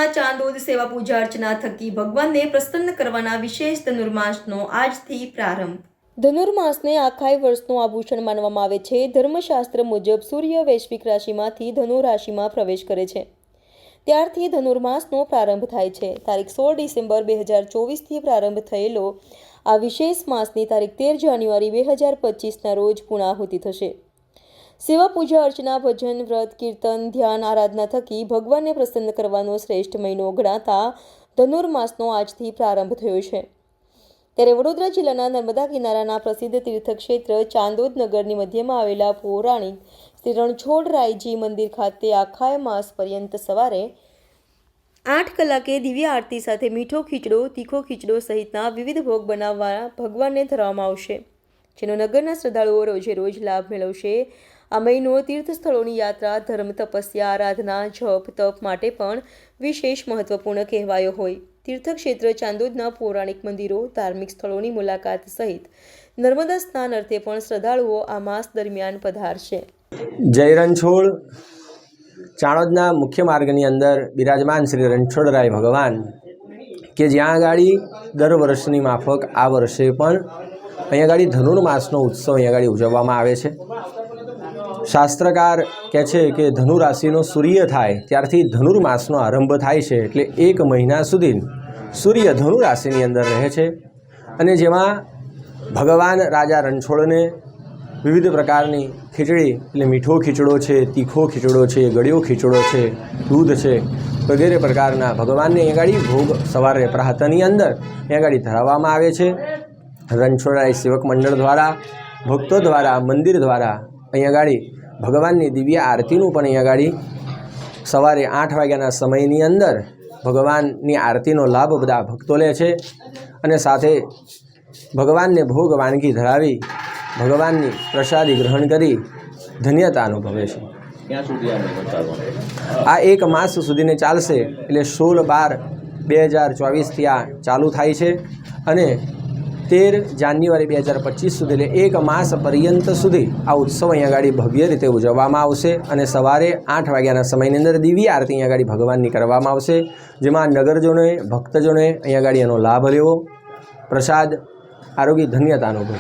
જિલ્લાના ચાંદોદ સેવા પૂજા અર્ચના થકી ભગવાનને પ્રસન્ન કરવાના વિશેષ ધનુર્માસનો આજથી પ્રારંભ। ધનુર્માસને આખાય વર્ષનું આભૂષણ માનવામાં આવે છે। ધર્મશાસ્ત્ર મુજબ સૂર્ય વૈશ્વિક રાશિમાંથી ધનુ રાશિમાં પ્રવેશ કરે છે, ત્યારથી ધનુર્માસનો પ્રારંભ થાય છે। તારીખ 16 ડિસેમ્બર 2024થી પ્રારંભ થયેલો આ વિશેષ માસની તારીખ 13 જાન્યુઆરી 2025ના રોજ પૂર્ણાહુતિ થશે। સેવા પૂજા અર્ચના ભજન વ્રત કીર્તન ધ્યાન આરાધના થકી ભગવાનને પ્રસન્ન કરવાનો શ્રેષ્ઠ મહિનો ગણાતા ધનુર્માસનો આજથી પ્રારંભ થયો છે। ત્યારે વડોદરા જિલ્લાના નર્મદા કિનારાના પ્રસિદ્ધ તીર્થક્ષેત્ર ચાંદોદ નગરની મધ્યમાં આવેલા પૌરાણિક શ્રી રણછોડરાયજી મંદિર ખાતે આખાય માસ પર્યંત સવારે 8 કલાકે દિવ્ય આરતી સાથે મીઠો ખીચડો તીખો ખીચડો સહિતના વિવિધ ભોગ બનાવવા ભગવાનને ધરવામાં આવશે, જેનો નગરના શ્રદ્ધાળુઓ રોજે રોજ લાભ મેળવશે। આ મહિનો તીર્થસ્થળોની યાત્રા ધર્મ તપસ્યા આરાધના જપ તપ માટે પણ વિશેષ મહત્વપૂર્ણ કહેવાયો હોય। તીર્થક્ષેત્ર ચાંદોદના પૌરાણિક મંદિરો ધાર્મિક સ્થળોની મુલાકાત સહિત નર્મદા સ્નાન અર્થે પણ શ્રદ્ધાળુઓ આ માસ દરમિયાન પધારશે। જય રણછોડ। ચાણોદના મુખ્ય માર્ગની અંદર બિરાજમાન શ્રી રણછોડરાય ભગવાન કે જ્યાં આગાડી દર વર્ષની માફક આ વર્ષે પણ અહીંયા આગાડી ધનુર્માસનો ઉત્સવ અહીંયા આગાડી ઉજવવામાં આવે છે। શાસ્ત્રકાર કહે છે કે ધનુ રાશિનો સૂર્ય થાય ત્યારથી ધનુર્માસનો આરંભ થાય છે, એટલે 1 મહિના સુધી સૂર્ય ધનુ રાશિની અંદર રહે છે અને જેમાં ભગવાન રાજા રણછોડને વિવિધ પ્રકારની ખીચડી એટલે મીઠો ખીચડો છે, તીખો ખીચડો છે, ગળ્યો ખીચડો છે, દૂધ છે વગેરે પ્રકારના ભગવાનને અહીંયા ગાડી ભોગ સવારે પ્રાતઃની અંદર અહીંયા ગાડી ધરાવવામાં આવે છે। રણછોડરાય સેવક મંડળ દ્વારા ભક્તો દ્વારા મંદિર દ્વારા અહીંયા ગાડી ભગવાનની દિવ્ય આરતીનું પણ અહીંયા ગાડી સવારે 8 વાગ્યાના સમયની અંદર ભગવાનની આરતીનો લાભ બધા ભક્તો લે છે અને સાથે ભગવાનને ભોગ વાનગી ધરાવી ભગવાનની પ્રસાદી ગ્રહણ કરી ધન્યતા અનુભવે છે। આ 1 માસ સુધીને ચાલશે, એટલે 16/12/2024થી આ ચાલુ થાય છે અને 13 જાન્યુઆરી 2025 સુધી એટલે 1 માસ પર્યંત સુધી આ ઉત્સવ અહીંયા ગાડી ભવ્ય રીતે ઉજવવામાં આવશે અને સવારે 8 વાગ્યાના સમયની અંદર દિવ્ય આરતી અહીંયા ગાડી ભગવાનની કરવામાં આવશે, જેમાં નગરજનોએ ભક્તજનોએ અહીંયા ગાડી એનો લાભ લેવો, પ્રસાદ આરોગ્ય ધન્યતા અનુભવે।